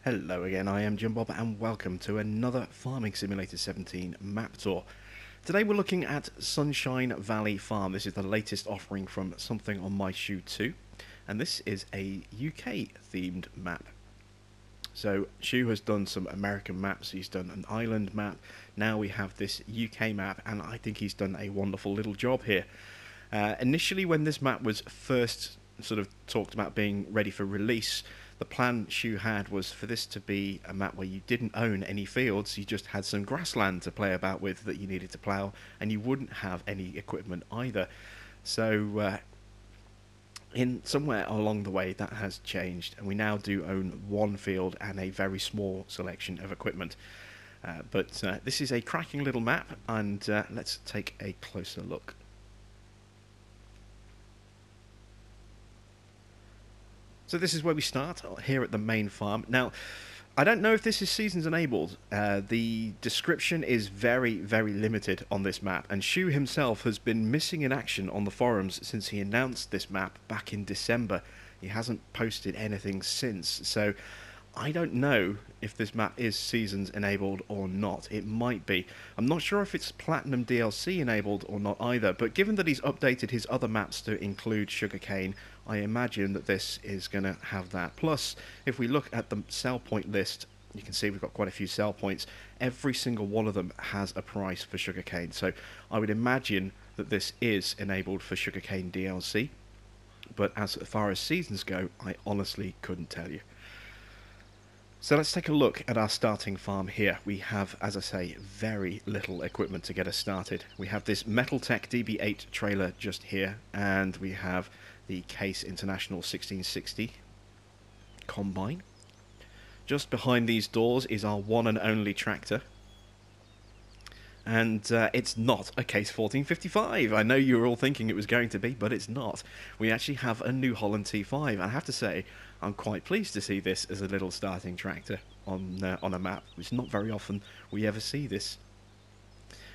Hello again, I am Jim Bob and welcome to another Farming Simulator 17 map tour. Today we're looking at Sunshine Valley Farm. This is the latest offering from Something on My Shoe 2, and this is a UK themed map. So Shu has done some American maps, he's done an island map, now we have this UK map, and I think he's done a wonderful little job here. Initially when this map was first sort of talked about being ready for release, the plan Shu had was for this to be a map where you didn't own any fields, you just had some grassland to play about with that you needed to plough, and you wouldn't have any equipment either. So in somewhere along the way that has changed, and we now do own one field and a very small selection of equipment. But this is a cracking little map, and let's take a closer look. So this is where we start, here at the main farm. Now, I don't know if this is seasons enabled. The description is very, very limited on this map, and Shu himself has been missing in action on the forums since he announced this map back in December. He hasn't posted anything since, so I don't know if this map is seasons enabled or not. It might be. I'm not sure if it's Platinum DLC enabled or not either, but given that he's updated his other maps to include sugarcane, I imagine that this is going to have that. Plus, if we look at the sell point list, you can see we've got quite a few sell points. Every single one of them has a price for sugarcane, so I would imagine that this is enabled for sugarcane DLC. But as far as seasons go, I honestly couldn't tell you. So let's take a look at our starting farm here. We have, as I say, very little equipment to get us started. We have this Metaltech DB8 trailer just here, and we have the Case International 1660 combine. Just behind these doors is our one and only tractor. And it's not a Case 1455. I know you were all thinking it was going to be, but it's not. We actually have a New Holland T5, and I have to say, I'm quite pleased to see this as a little starting tractor on a map. It's not very often we ever see this.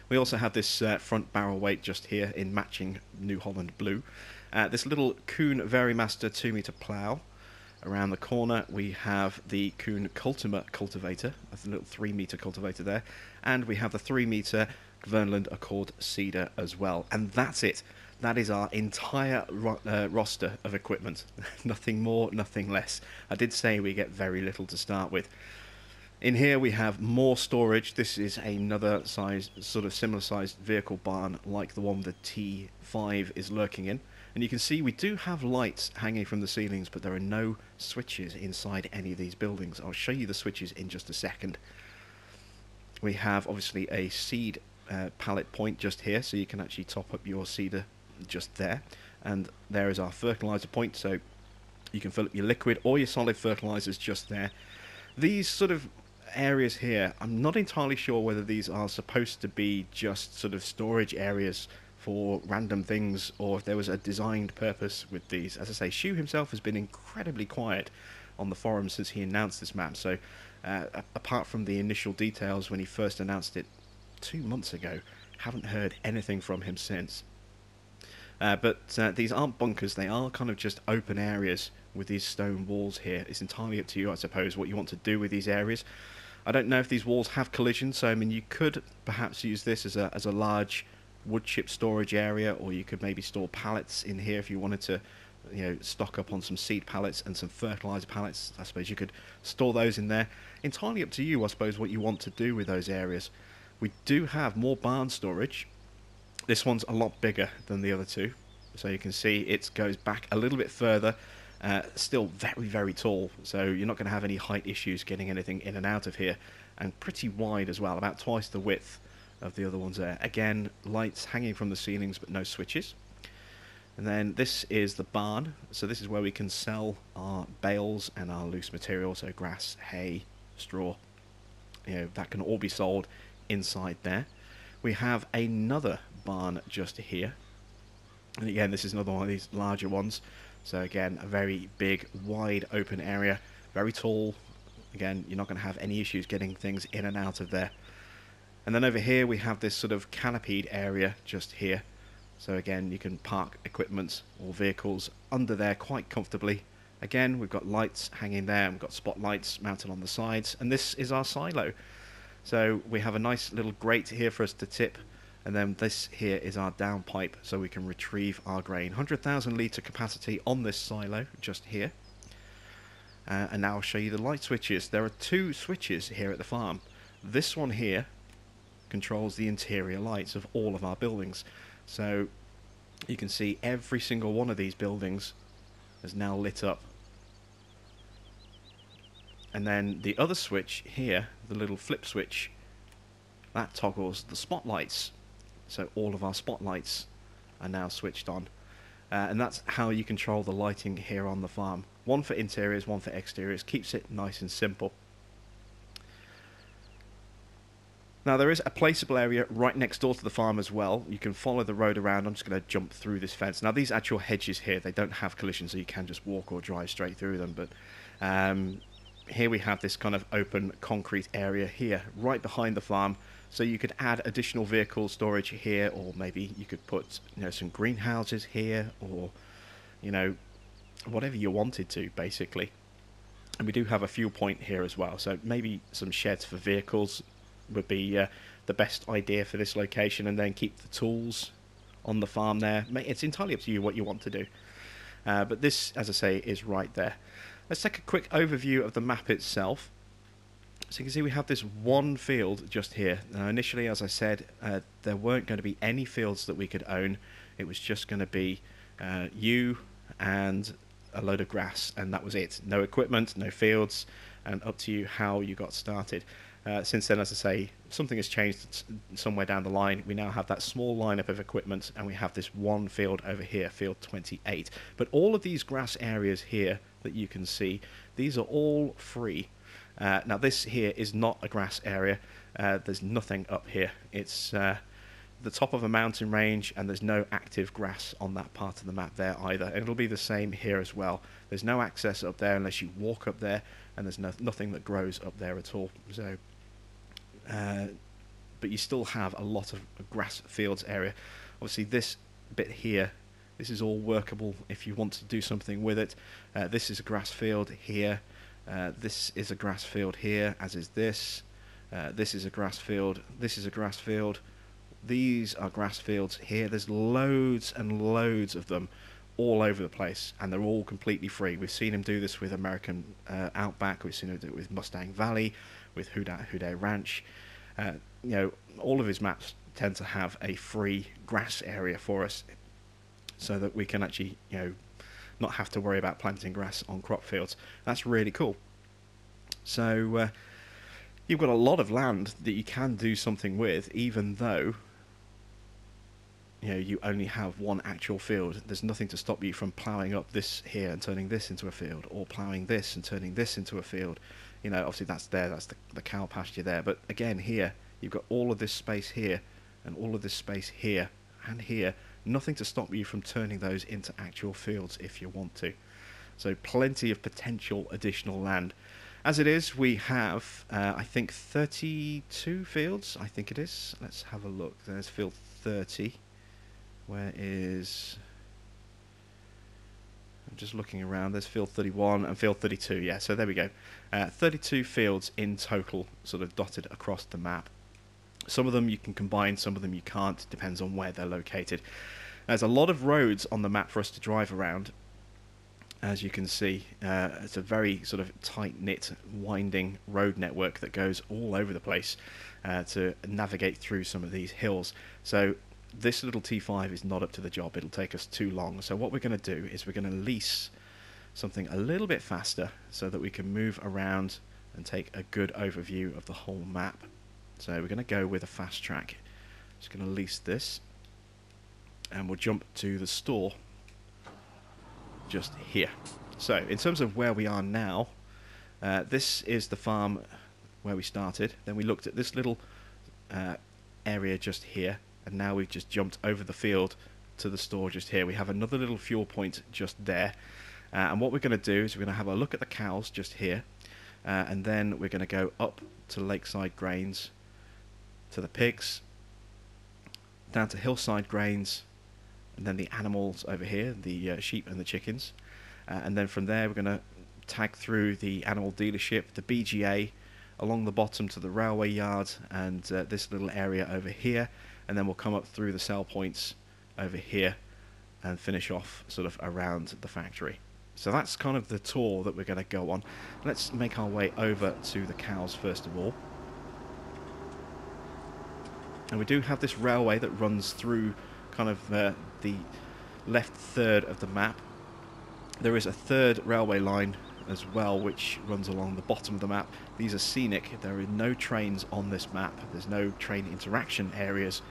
We also have this front barrel weight just here in matching New Holland blue. This little Kuhn Verimaster 2-meter plough. Around the corner we have the Kuhn Cultimer cultivator, that's a little 3-meter cultivator there, and we have the 3-meter Gvernland Accord seeder as well, and that's it. That is our entire roster of equipment. Nothing more, nothing less. I did say we get very little to start with. In here we have more storage. This is another size, sort of similar sized vehicle barn like the one the T5 is lurking in. And you can see we do have lights hanging from the ceilings, but there are no switches inside any of these buildings. I'll show you the switches in just a second. We have obviously a seed pallet point just here, so you can actually top up your seeder just there. And there is our fertilizer point, so you can fill up your liquid or your solid fertilizers just there. These sort of areas here, I'm not entirely sure whether these are supposed to be just sort of storage areas for random things, or if there was a designed purpose with these. As I say, Shu himself has been incredibly quiet on the forum since he announced this map, so apart from the initial details when he first announced it 2 months ago, haven't heard anything from him since. But these aren't bunkers, they are kind of just open areas with these stone walls here. It's entirely up to you, I suppose, what you want to do with these areas. I don't know if these walls have collision, so I mean you could perhaps use this as a large wood chip storage area, or you could maybe store pallets in here if you wanted to, you know, stock up on some seed pallets and some fertilizer pallets. I suppose you could store those in there. Entirely up to you, I suppose, what you want to do with those areas. We do have more barn storage. This one's a lot bigger than the other two, so you can see it goes back a little bit further. Still very, very tall, so you're not going to have any height issues getting anything in and out of here, and pretty wide as well, about twice the width of the other ones there. Again, lights hanging from the ceilings but no switches. And then this is the barn, so this is where we can sell our bales and our loose material, so grass, hay, straw, you know, that can all be sold inside there. We have another barn just here, and again this is another one of these larger ones, so again a very big wide open area, very tall. Again, you're not going to have any issues getting things in and out of there. And then over here we have this sort of canopied area just here, so again you can park equipment or vehicles under there quite comfortably, Again, we've got lights hanging there, we've got spotlights mounted on the sides, and this is our silo. So we have a nice little grate here for us to tip, and then this here is our downpipe, so we can retrieve our grain. 100,000 litre capacity on this silo, just here. And now I'll show you the light switches. There are 2 switches here at the farm. This one here controls the interior lights of all of our buildings. So you can see every single one of these buildings is now lit up. And then the other switch here, the little flip switch, that toggles the spotlights. So all of our spotlights are now switched on. And that's how you control the lighting here on the farm. One for interiors, one for exteriors. Keeps it nice and simple. Now there is a placeable area right next door to the farm as well. You can follow the road around. I'm just going to jump through this fence. Now these actual hedges here, they don't have collision, so you can just walk or drive straight through them. But here we have this kind of open concrete area here, right behind the farm. So you could add additional vehicle storage here, or maybe you could put, you know, some greenhouses here, or, you know, whatever you wanted to, basically. And we do have a fuel point here as well, so maybe some sheds for vehicles would be the best idea for this location, and then keep the tools on the farm there. It's entirely up to you what you want to do. But this, as I say, is right there. Let's take a quick overview of the map itself. So you can see we have this one field just here. Now initially, as I said, there weren't going to be any fields that we could own. It was just going to be you and a load of grass, and that was it. No equipment, no fields, and up to you how you got started. Since then, as I say, something has changed somewhere down the line. We now have that small lineup of equipment, and we have this one field over here, field 28. But all of these grass areas here that you can see, these are all free. Now this here is not a grass area. There's nothing up here. It's the top of a mountain range, and there's no active grass on that part of the map there either. And it'll be the same here as well. There's no access up there unless you walk up there, and there's nothing that grows up there at all. So but you still have a lot of grass fields area. Obviously this bit here, this is all workable if you want to do something with it. This is a grass field here. This is a grass field here, as is this. This is a grass field. This is a grass field. These are grass fields here. There's loads and loads of them all over the place, and they're all completely free. We've seen him do this with American Outback. We've seen him do it with Mustang Valley, with Houday Ranch. You know, all of his maps tend to have a free grass area for us, so that we can actually, you know, not have to worry about planting grass on crop fields. That's really cool. So you've got a lot of land that you can do something with, even though, you know, you only have one actual field. There's nothing to stop you from ploughing up this here and turning this into a field, or ploughing this and turning this into a field. You know, obviously that's there, that's the cow pasture there. But again, here you've got all of this space here, and all of this space here and here. Nothing to stop you from turning those into actual fields if you want to. So plenty of potential additional land. As it is, we have, I think, 32 fields, I think it is. Let's have a look. There's field 30. Where is... I'm just looking around. There's field 31 and field 32. Yeah, so there we go. 32 fields in total, sort of dotted across the map. Some of them you can combine, some of them you can't. Depends on where they're located. There's a lot of roads on the map for us to drive around. As you can see, it's a very sort of tight-knit, winding road network that goes all over the place to navigate through some of these hills. So this little T5 is not up to the job. It'll take us too long. So what we're going to do is we're going to lease something a little bit faster so that we can move around and take a good overview of the whole map. So we're going to go with a fast track. Just going to lease this, and we'll jump to the store just here. So in terms of where we are now, this is the farm where we started. Then we looked at this little area just here, and now we've just jumped over the field to the store just here. We have another little fuel point just there, and what we're going to do is we're going to have a look at the cows just here, and then we're going to go up to Lakeside Grains, to the pigs, down to Hillside Grains, and then the animals over here, the sheep and the chickens. and then from there we're going to tag through the animal dealership, the BGA, along the bottom to the railway yard, and this little area over here, and then we'll come up through the sell points over here and finish off sort of around the factory. So that's kind of the tour that we're going to go on. Let's make our way over to the cows first of all. And we do have this railway that runs through kind of the left third of the map. There is a third railway line as well which runs along the bottom of the map. These are scenic. There are no trains on this map. There's no train interaction areas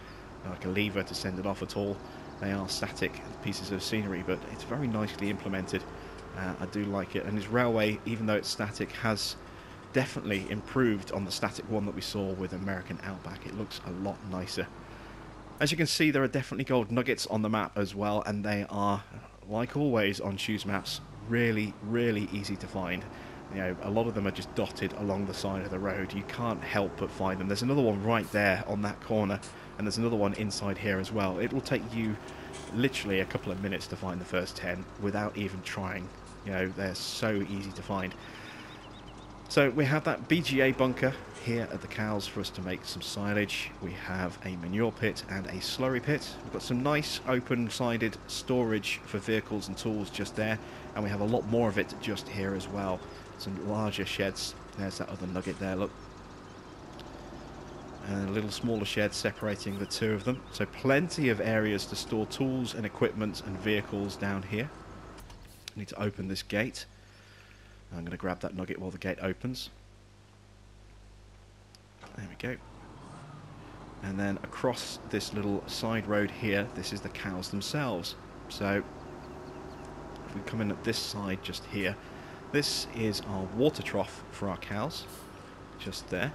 like a lever to send it off at all. They are static pieces of scenery, but it's very nicely implemented. I do like it, and this railway, even though it's static, has definitely improved on the static one that we saw with American Outback. It looks a lot nicer. As you can see, there are definitely gold nuggets on the map as well, and they are, like always on Shoes maps, really easy to find. You know, a lot of them are just dotted along the side of the road. You can't help but find them. There's another one right there on that corner, and there's another one inside here as well. It will take you literally a couple of minutes to find the first 10 without even trying. You know, they're so easy to find. So we have that BGA bunker here at the cows for us to make some silage. We have a manure pit and a slurry pit. We've got some nice open-sided storage for vehicles and tools just there, and we have a lot more of it just here as well. Some larger sheds. There's that other nugget there, look. And a little smaller shed separating the two of them. So plenty of areas to store tools and equipment and vehicles down here. I need to open this gate. I'm going to grab that nugget while the gate opens. There we go. And then across this little side road here, this is the cows themselves. So if we come in at this side just here, this is our water trough for our cows, just there.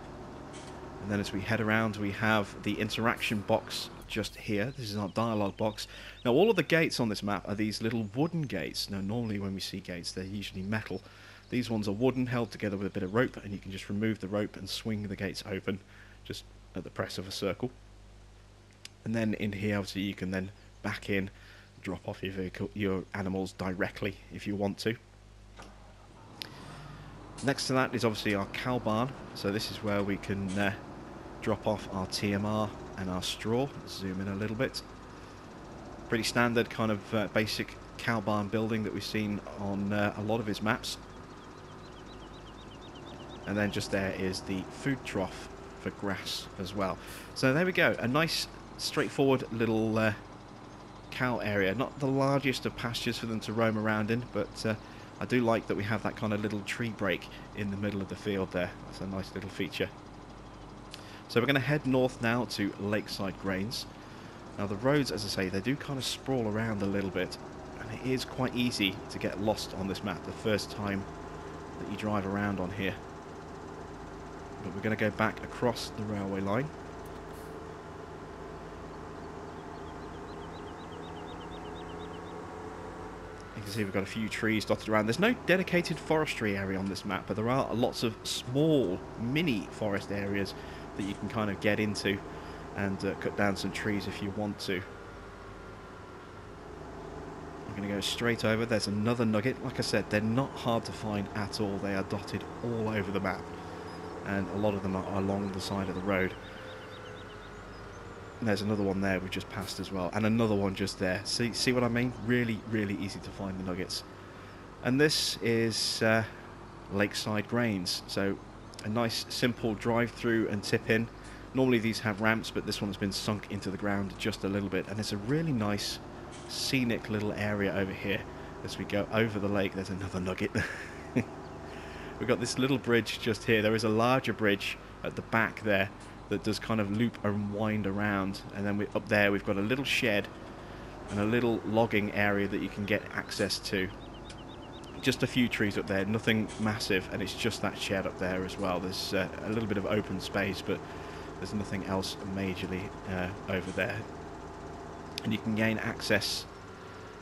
And then as we head around, we have the interaction box just here. This is our dialogue box. Now all of the gates on this map are these little wooden gates. Now normally when we see gates, they're usually metal. These ones are wooden, held together with a bit of rope, and you can just remove the rope and swing the gates open just at the press of a circle. And then in here, obviously, you can then back in, drop off your vehicle, your animals directly if you want to. Next to that is obviously our cow barn. So this is where we can drop off our TMR and our straw. Let's zoom in a little bit. Pretty standard kind of basic cow barn building that we've seen on a lot of his maps. And then just there is the food trough for grass as well. So there we go, a nice straightforward little cow area. Not the largest of pastures for them to roam around in, but I do like that we have that kind of little tree break in the middle of the field there. That's a nice little feature. So we're going to head north now to Lakeside Grains. Now the roads, as I say, they do kind of sprawl around a little bit, and it is quite easy to get lost on this map the first time that you drive around on here. But we're going to go back across the railway line. You can see we've got a few trees dotted around. There's no dedicated forestry area on this map, but there are lots of small mini forest areas that you can kind of get into and cut down some trees if you want to. I'm going to go straight over. There's another nugget. Like I said, they're not hard to find at all. They are dotted all over the map, and a lot of them are along the side of the road. And there's another one there we've just passed as well, and another one just there. See what I mean? Really easy to find the nuggets. And this is Lakeside Grains, so a nice simple drive through and tip in. Normally these have ramps, but this one's been sunk into the ground just a little bit, and it's a really nice scenic little area over here. As we go over the lake, there's another nugget. We've got this little bridge just here. There is a larger bridge at the back there that does kind of loop and wind around, and then up there we've got a little shed and a little logging area that you can get access to. Just a few trees up there, nothing massive, and it's just that shed up there as well. There's a little bit of open space, but there's nothing else majorly over there. And you can gain access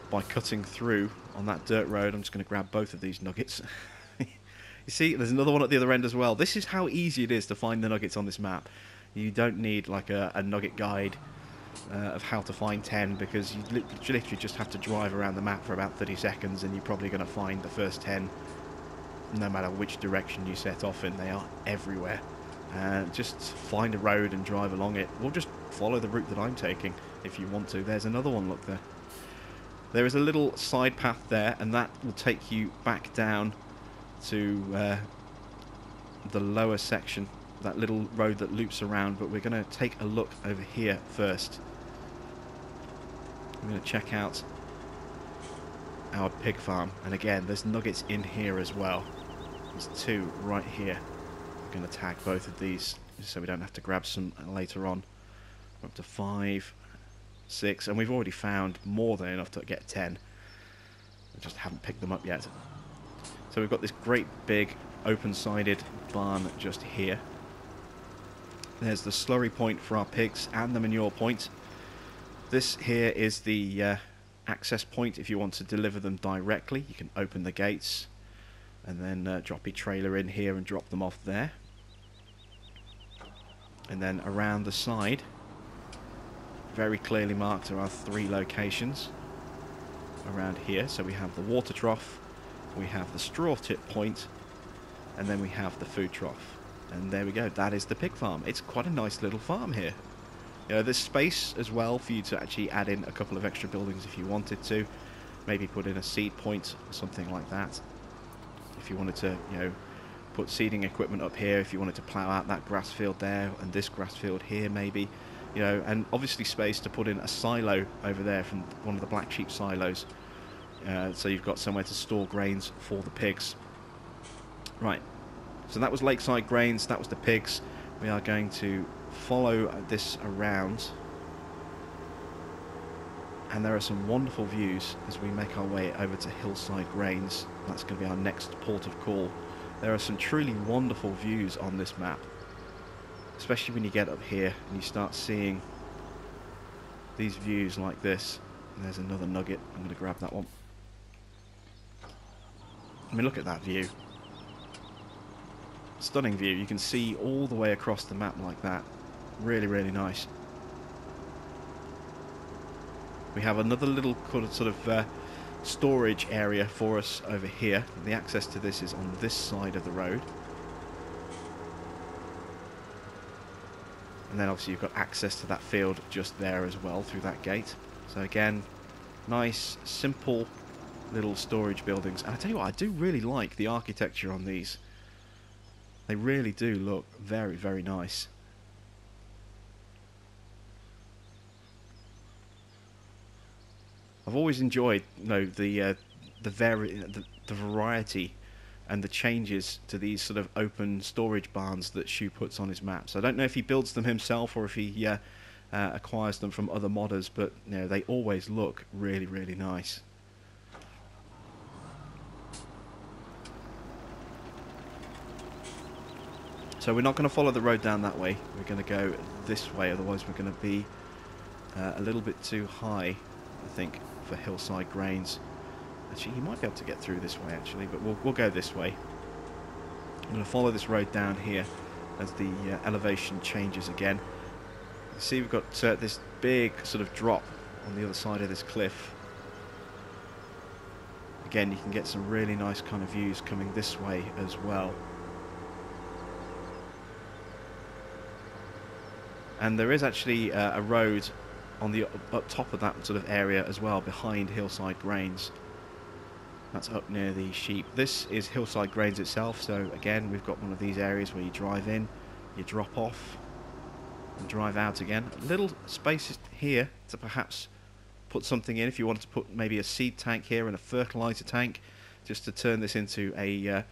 by cutting through on that dirt road. I'm just going to grab both of these nuggets. You see, there's another one at the other end as well. This is how easy it is to find the nuggets on this map. You don't need like a nugget guide of how to find 10, because you literally just have to drive around the map for about 30 seconds and you're probably going to find the first 10 no matter which direction you set off in. They are everywhere. Just find a road and drive along it, or just follow the route that I'm taking if you want to. There's another one, look there. There is a little side path there, and that will take you back down to the lower section, that little road that loops around. But we're going to take a look over here first. I'm going to check out our pig farm, and again there's nuggets in here as well. There's 2 right here. Going to tag both of these so we don't have to grab some later on. We're up to 5, 6, and we've already found more than enough to get 10. We just haven't picked them up yet. So we've got this great big open-sided barn just here. There's the slurry point for our pigs and the manure point. This here is the access point if you want to deliver them directly. You can open the gates and then drop your trailer in here and drop them off there. And then around the side, very clearly marked, are our 3 locations around here. So we have the water trough, we have the straw tip point, and then we have the food trough. And there we go, that is the pig farm. It's quite a nice little farm here. You know, there's space as well for you to actually add in a couple of extra buildings if you wanted to. Maybe put in a seed point or something like that. If you wanted to, you know, put seeding equipment up here, if you wanted to plough out that grass field there and this grass field here maybe, you know, and obviously space to put in a silo over there from one of the black sheep silos, so you've got somewhere to store grains for the pigs. Right, so that was Lakeside Grains, that was the pigs. We are going to follow this around, and there are some wonderful views as we make our way over to Hillside Grains. That's going to be our next port of call. There are some truly wonderful views on this map, especially when you get up here and you start seeing these views like this. And there's another nugget. I'm going to grab that one. I mean, look at that view. Stunning view. You can see all the way across the map like that. Really, really nice. We have another little sort of storage area for us over here. The access to this is on this side of the road. And then obviously you've got access to that field just there as well through that gate. So again, nice, simple little storage buildings. And I tell you what, I do really like the architecture on these. They really do look very, very nice. I've always enjoyed, you know, the variety and the changes to these sort of open storage barns that Shu puts on his maps. I don't know if he builds them himself or if he acquires them from other modders, but you know, they always look really, really nice. So we're not going to follow the road down that way. We're going to go this way, otherwise we're going to be a little bit too high, I think, for Hillside Grains. Actually, you might be able to get through this way, actually, but we'll go this way. I'm going to follow this road down here as the elevation changes again. You see we've got this big sort of drop on the other side of this cliff. Again, you can get some really nice kind of views coming this way as well. And there is actually a road on the up top of that sort of area as well, behind Hillside Grains. That's up near the sheep. This is Hillside Grains itself, so again we've got one of these areas where you drive in, you drop off and drive out again. Little spaces here to perhaps put something in if you wanted to put maybe a seed tank here and a fertilizer tank, just to turn this into a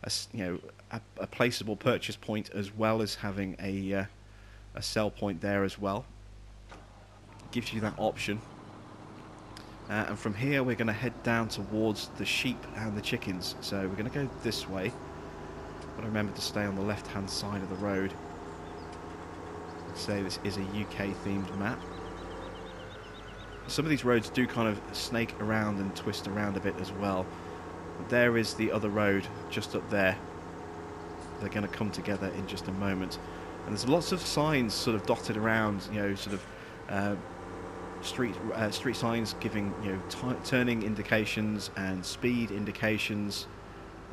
placeable purchase point, as well as having a sell point there as well. Gives you that option. And from here we're going to head down towards the sheep and the chickens. So we're going to go this way. But remember to stay on the left hand side of the road. Let's say this is a UK themed map. Some of these roads do kind of snake around and twist around a bit as well. But there is the other road just up there. They're going to come together in just a moment. And there's lots of signs sort of dotted around, you know, sort of street signs giving, you know, turning indications and speed indications.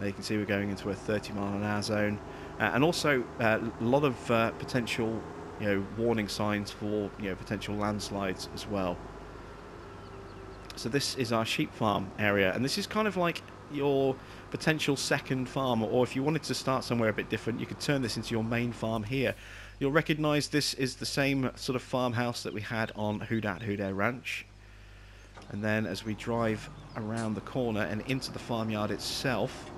You can see we're going into a 30-mile-an-hour zone, and also a lot of potential, you know, warning signs for, you know, potential landslides as well. So this is our sheep farm area, and this is kind of like your potential second farm, or if you wanted to start somewhere a bit different, you could turn this into your main farm here. You'll recognise this is the same sort of farmhouse that we had on Whodat Ranch. And then as we drive around the corner and into the farmyard itself,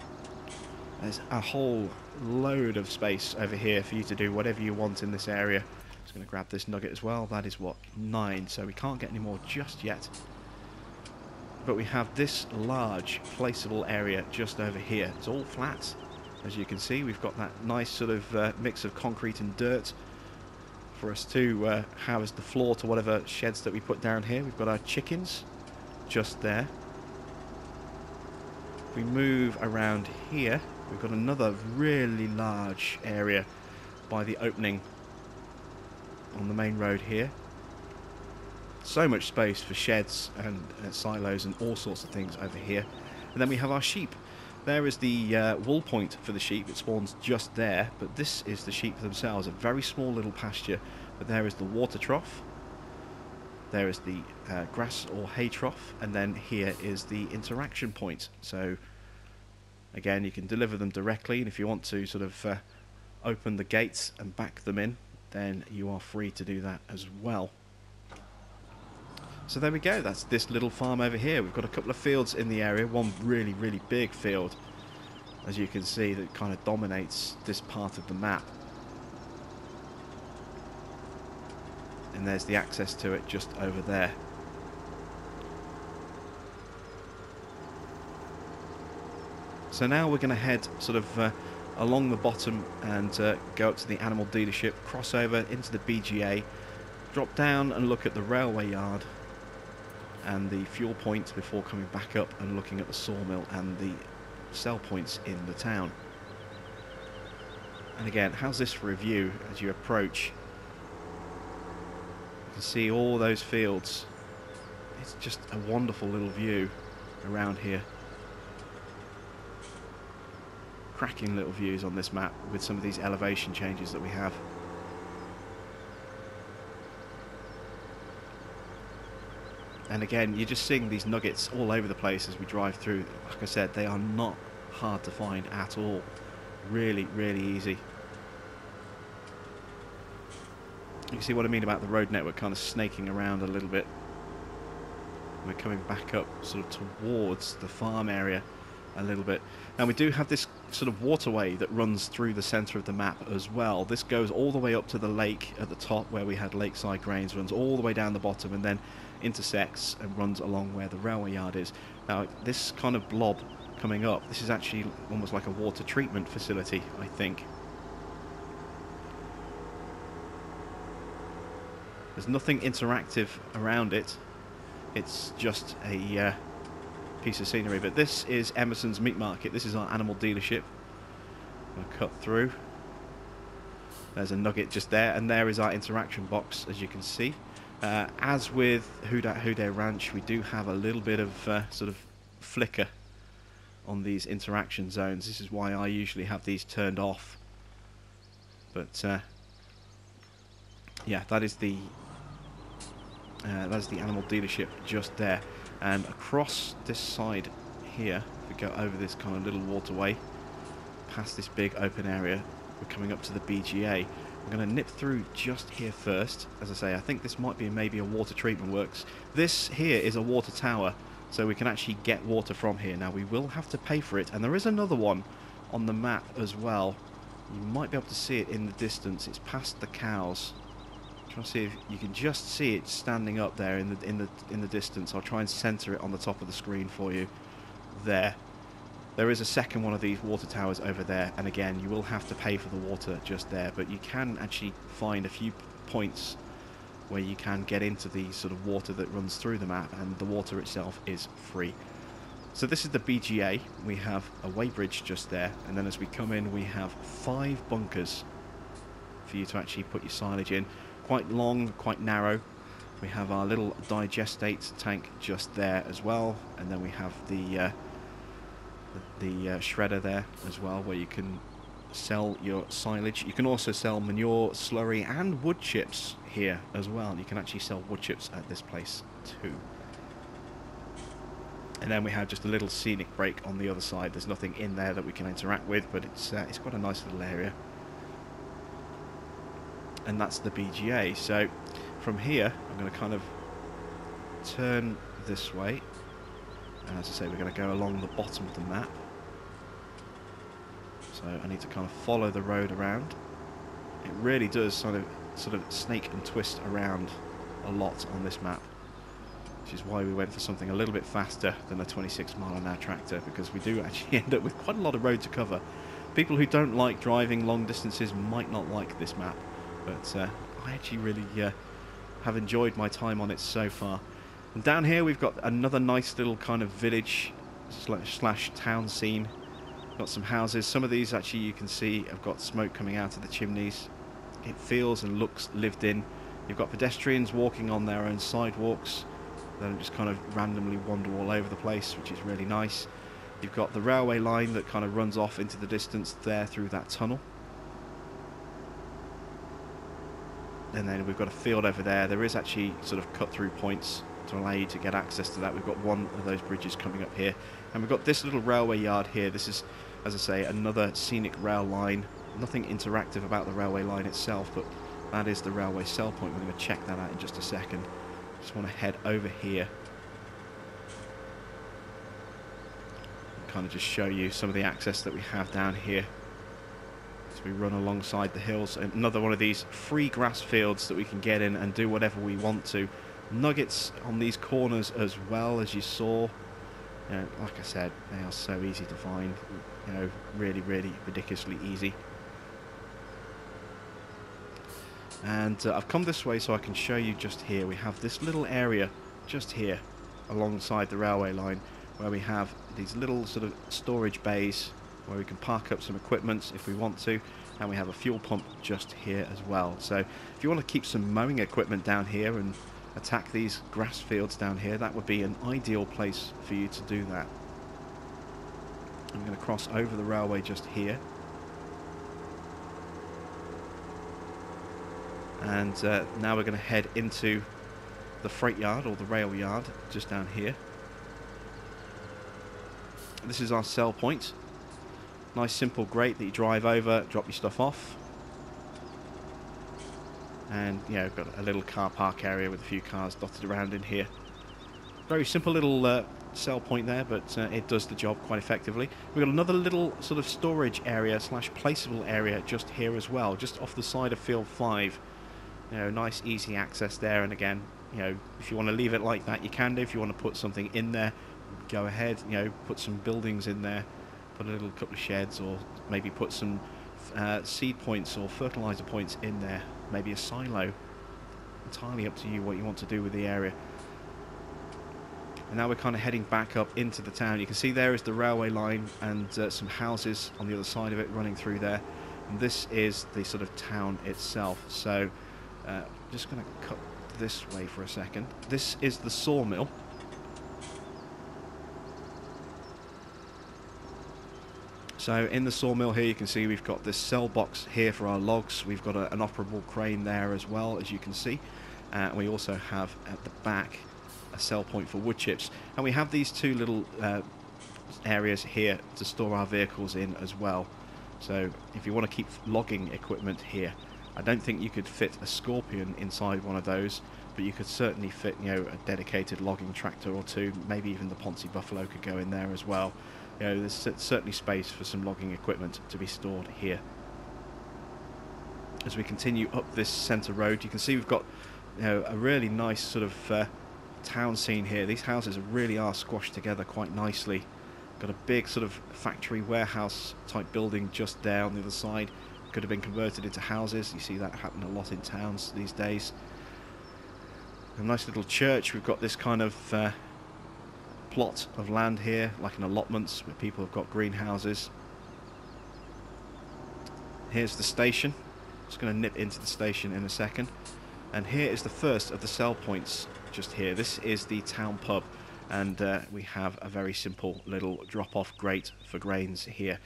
there's a whole load of space over here for you to do whatever you want in this area. Just going to grab this nugget as well. That is what, 9, so we can't get any more just yet. But we have this large placeable area just over here. It's all flat, as you can see. We've got that nice sort of mix of concrete and dirt for us to have as the floor to whatever sheds that we put down here. We've got our chickens just there. If we move around here, we've got another really large area by the opening on the main road here. So much space for sheds and silos and all sorts of things over here. And then we have our sheep. There is the wool point for the sheep. It spawns just there, but this is the sheep themselves. A very small little pasture. But there is the water trough. There is the grass or hay trough, and then here is the interaction point. So again, you can deliver them directly, and if you want to sort of open the gates and back them in, then you are free to do that as well. So there we go, that's this little farm over here. We've got a couple of fields in the area, one really, really big field, as you can see, that kind of dominates this part of the map. And there's the access to it just over there. So now we're going to head sort of along the bottom and go up to the animal dealership, cross over into the BGA, drop down and look at the railway yard and the fuel point before coming back up and looking at the sawmill and the sell points in the town. And again, how's this for a view as you approach? You can see all those fields. It's just a wonderful little view around here. Cracking little views on this map with some of these elevation changes that we have. And again, you're just seeing these nuggets all over the place as we drive through. Like I said, they are not hard to find at all. Really, really easy. You can see what I mean about the road network kind of snaking around a little bit. We're coming back up sort of towards the farm area a little bit. Now we do have this sort of waterway that runs through the centre of the map as well. This goes all the way up to the lake at the top where we had Lakeside Grains, runs all the way down the bottom and then intersects and runs along where the railway yard is. Now this kind of blob coming up, this is actually almost like a water treatment facility, I think. There's nothing interactive around it. It's just a piece of scenery. But this is Emerson's meat market. This is our animal dealership. We'll cut through. There's a nugget just there, and there is our interaction box, as you can see. As with Whodat Ranch, we do have a little bit of sort of flicker on these interaction zones. This is why I usually have these turned off. But yeah, that is the animal dealership just there. And across this side here, if we go over this kind of little waterway, past this big open area, we're coming up to the BGA. I'm going to nip through just here first. As I say, I think this might be maybe a water treatment works. This here is a water tower, so we can actually get water from here. Now we will have to pay for it, and there is another one on the map as well. You might be able to see it in the distance. It's past the cows. Try to see if you can just see it standing up there in the distance. I'll try and center it on the top of the screen for you. There. There is a second one of these water towers over there, and again, you will have to pay for the water just there, but you can actually find a few points where you can get into the sort of water that runs through the map, and the water itself is free. So this is the BGA. We have a weighbridge just there, and then as we come in, we have 5 bunkers for you to actually put your silage in. Quite long, quite narrow, We have our little digestate tank just there as well, and then we have the shredder there as well, where you can sell your silage. You can also sell manure, slurry, and wood chips here as well. You can actually sell wood chips at this place too. And then we have just a little scenic break on the other side. There's nothing in there that we can interact with, but it's quite a nice little area. And that's the BGA. So from here, I'm going to kind of turn this way. And as I say, we're going to go along the bottom of the map. So I need to kind of follow the road around. It really does sort of snake and twist around a lot on this map, which is why we went for something a little bit faster than a 26-mile-an-hour tractor, because we do actually end up with quite a lot of road to cover. People who don't like driving long distances might not like this map, but I actually really have enjoyed my time on it so far. And down here we've got another nice little kind of village slash town scene. Got some houses. Some of these actually you can see have got smoke coming out of the chimneys. It feels and looks lived in. You've got pedestrians walking on their own sidewalks. They don't just kind of randomly wander all over the place, which is really nice. You've got the railway line that kind of runs off into the distance there through that tunnel. And then we've got a field over there. There is actually sort of cut-through points to allow you to get access to that. We've got one of those bridges coming up here. And we've got this little railway yard here. This is, as I say, another scenic rail line. Nothing interactive about the railway line itself, but that is the railway sell point. We're going to check that out in just a second. Just want to head over here. Kind of just show you some of the access that we have down here as we run alongside the hills. Another one of these free grass fields that we can get in and do whatever we want to. Nuggets on these corners as well, as you saw. You know, like I said, they are so easy to find. You know, really, really ridiculously easy. And I've come this way so I can show you just here. We have this little area just here alongside the railway line where we have these little sort of storage bays where we can park up some equipment if we want to, and we have a fuel pump just here as well. So if you want to keep some mowing equipment down here and attack these grass fields down here, that would be an ideal place for you to do that. I'm going to cross over the railway just here. And now we're going to head into the freight yard, or the rail yard, just down here. This is our sell point. Nice simple grate that you drive over, drop your stuff off. And, you know, got a little car park area with a few cars dotted around in here. Very simple little sell point there, but it does the job quite effectively. We've got another little sort of storage area slash placeable area just here as well, just off the side of field 5. You know, nice easy access there, and again, you know, if you want to leave it like that, you can do. If you want to put something in there, go ahead, you know, put some buildings in there, put a little couple of sheds, or maybe put some seed points or fertilizer points in there, maybe a silo. Entirely up to you what you want to do with the area. And now we're kind of heading back up into the town. You can see there is the railway line and some houses on the other side of it running through there. And this is the sort of town itself. So just going to cut this way for a second. This is the Sawmill. So in the Sawmill here you can see we've got this cell box here for our logs. We've got an operable crane there as well, as you can see. We also have at the back a sell point for wood chips. And we have these two little areas here to store our vehicles in as well. So if you want to keep logging equipment here, I don't think you could fit a Scorpion inside one of those, but you could certainly fit, you know, a dedicated logging tractor or two. Maybe even the Ponzi Buffalo could go in there as well. You know, there's certainly space for some logging equipment to be stored here. As we continue up this centre road, you can see we've got, you know, a really nice sort of town scene here. These houses really are squashed together quite nicely. Got a big sort of factory warehouse type building just there on the other side. Could have been converted into houses. You see that happen a lot in towns these days. A nice little church. We've got this kind of plot of land here, like an allotments where people have got greenhouses. Here's the station. Just going to nip into the station in a second. And here is the first of the sell points just here. This is the town pub, and we have a very simple little drop-off grate for grains here,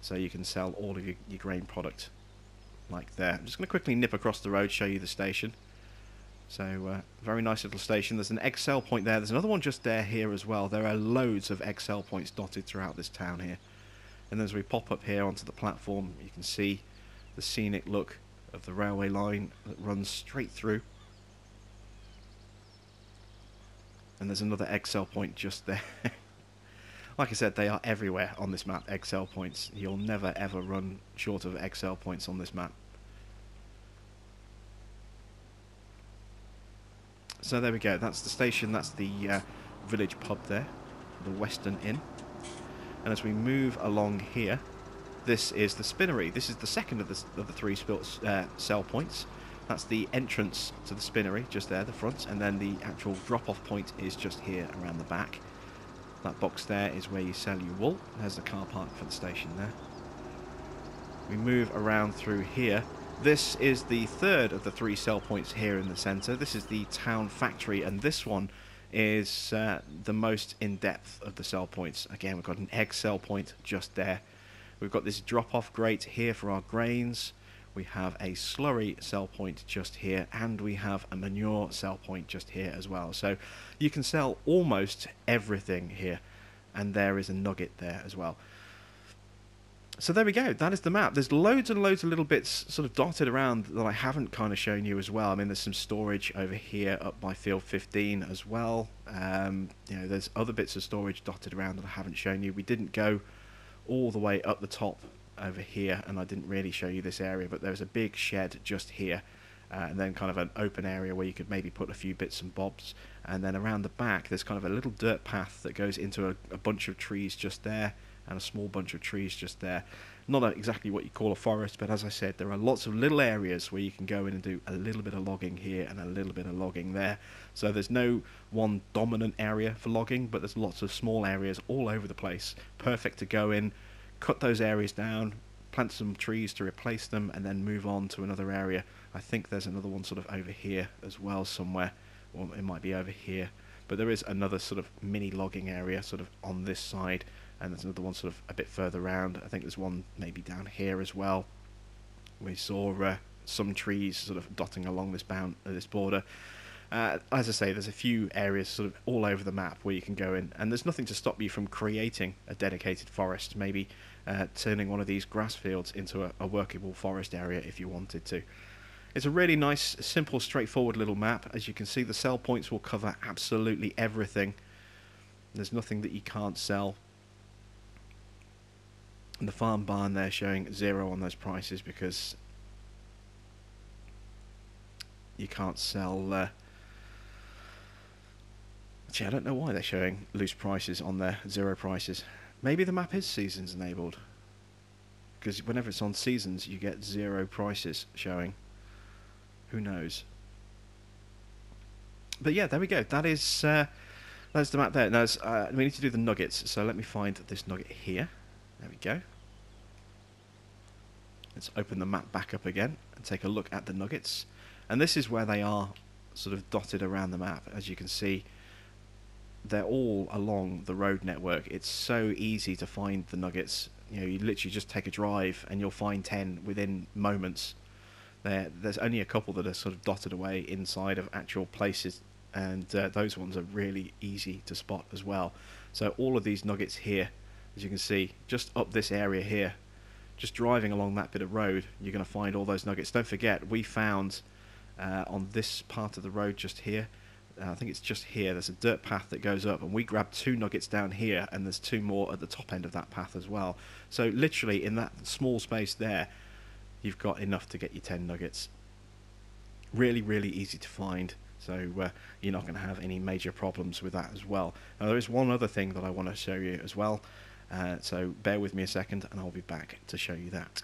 so you can sell all of your grain product like there. I'm just going to quickly nip across the road, show you the station. So very nice little station. There's an egg sell point there. There's another one just there here as well. There are loads of egg sell points dotted throughout this town here. And as we pop up here onto the platform, you can see the scenic look of the railway line that runs straight through. And there's another egg sell point just there. Like I said, they are everywhere on this map, egg sell points. You'll never ever run short of egg sell points on this map. So there we go, that's the station, that's the village pub there, the Western Inn. And as we move along here, this is the spinnery. This is the second of the three sell points. That's the entrance to the spinnery, just there, the front, and then the actual drop-off point is just here around the back. That box there is where you sell your wool. There's the car park for the station there. We move around through here. This is the third of the three sell points here in the centre. This is the town factory, and this one is the most in-depth of the sell points. Again, we've got an egg sell point just there. We've got this drop-off grate here for our grains. We have a slurry sell point just here, and we have a manure sell point just here as well. So you can sell almost everything here, and there is a nugget there as well. So there we go, that is the map. There's loads and loads of little bits sort of dotted around that I haven't kind of shown you as well. I mean, there's some storage over here up by field 15 as well. You know, there's other bits of storage dotted around that I haven't shown you. We didn't go all the way up the top over here, and I didn't really show you this area, but there's a big shed just here, and then kind of an open area where you could maybe put a few bits and bobs. And then around the back, there's kind of a little dirt path that goes into a bunch of trees just there, and a small bunch of trees just there. Not exactly what you call a forest, but as I said, there are lots of little areas where you can go in and do a little bit of logging here and a little bit of logging there. So there's no one dominant area for logging, but there's lots of small areas all over the place. Perfect to go in, cut those areas down, plant some trees to replace them, and then move on to another area. I think there's another one sort of over here as well somewhere, or it might be over here. But there is another sort of mini logging area sort of on this side, and there's another one sort of a bit further around. I think there's one maybe down here as well. We saw some trees sort of dotting along this border. As I say, there's a few areas sort of all over the map where you can go in, and there's nothing to stop you from creating a dedicated forest, maybe turning one of these grass fields into a workable forest area if you wanted to. It's a really nice, simple, straightforward little map. As you can see, the sell points will cover absolutely everything. There's nothing that you can't sell. And the farm barn there showing 0 on those prices because you can't sell... Actually, I don't know why they're showing loose prices on there, 0 prices. Maybe the map is seasons enabled, because whenever it's on seasons you get 0 prices showing. Who knows? But yeah, there we go. That's the map there. Now we need to do the nuggets, so let me find this nugget here. There we go. Let's open the map back up again and take a look at the nuggets. And this is where they are sort of dotted around the map. As you can see, they're all along the road network. It's so easy to find the nuggets. You know, you literally just take a drive and you'll find 10 within moments. There's only a couple that are sort of dotted away inside of actual places, and those ones are really easy to spot as well. So all of these nuggets here, as you can see, just up this area here, just driving along that bit of road, you're going to find all those nuggets. Don't forget, we found on this part of the road just here, I think it's just here, there's a dirt path that goes up, and we grabbed 2 nuggets down here, and there's 2 more at the top end of that path as well. So literally in that small space there, you've got enough to get your 10 nuggets. Really, really easy to find, so you're not going to have any major problems with that as well. Now there is one other thing that I want to show you as well, so bear with me a second and I'll be back to show you that.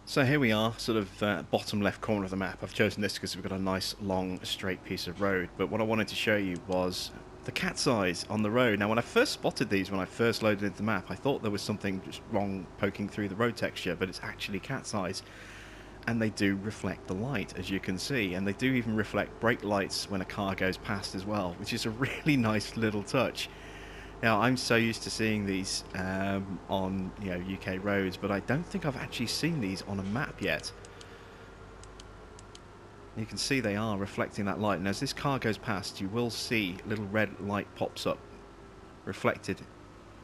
So here we are, sort of bottom left corner of the map. I've chosen this because we've got a nice long straight piece of road, but what I wanted to show you was the cat's eyes on the road. Now, when I first spotted these, when I first loaded into the map, I thought there was something just wrong poking through the road texture, but it's actually cat's eyes. And they do reflect the light, as you can see, and they do even reflect brake lights when a car goes past as well, which is a really nice little touch. Now, I'm so used to seeing these on UK roads, but I don't think I've actually seen these on a map yet. You can see they are reflecting that light, and as this car goes past, you will see a little red light pops up reflected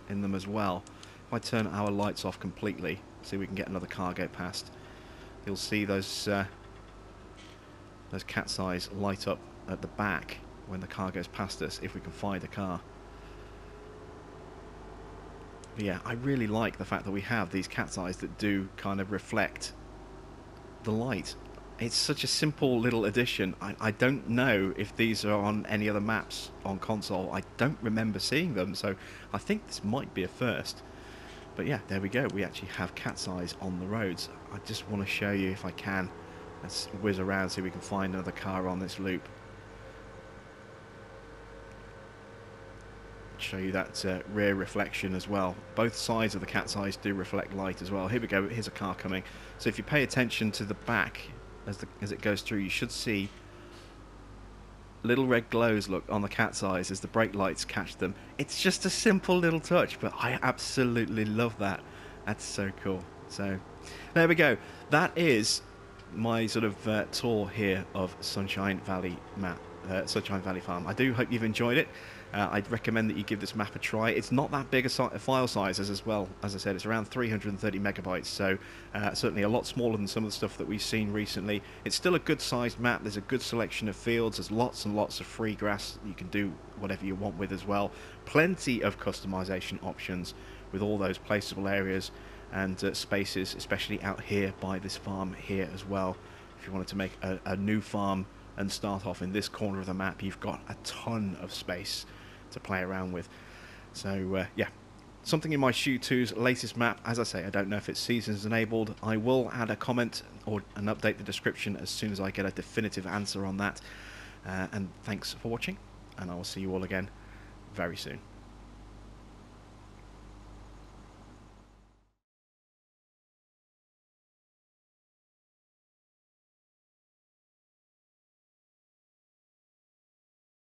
in them as well. If I turn our lights off completely, see if we can get another car go past, you'll see those cat's eyes light up at the back when the car goes past us, if we can find a car. But yeah, I really like the fact that we have these cat's eyes that do kind of reflect the light. It's such a simple little addition. I don't know if these are on any other maps on console. I don't remember seeing them, so I think this might be a first. But yeah, there we go. We actually have cat's eyes on the roads. I just want to show you if I can. Let's whiz around, see if we can find another car on this loop. Show you that rear reflection as well. Both sides of the cat's eyes do reflect light as well. Here we go. Here's a car coming. So if you pay attention to the back as it goes through, you should see little red glows, look, on the cat's eyes as the brake lights catch them. It's just a simple little touch, but I absolutely love that. That's so cool. So there we go. That is my sort of tour here of Sunshine Valley Sunshine Valley Farm. I do hope you've enjoyed it. I'd recommend that you give this map a try. It's not that big a file size as well. As I said, it's around 330 megabytes, so certainly a lot smaller than some of the stuff that we've seen recently. It's still a good sized map. There's a good selection of fields. There's lots and lots of free grass you can do whatever you want with as well. Plenty of customization options with all those placeable areas and spaces, especially out here by this farm here as well. If you wanted to make a new farm and start off in this corner of the map, you've got a ton of space to play around with. So yeah, something in my Shoe 2's latest map. As I say, I don't know if it's seasons enabled. I will add a comment or an update the description as soon as I get a definitive answer on that. And thanks for watching, and I will see you all again very soon.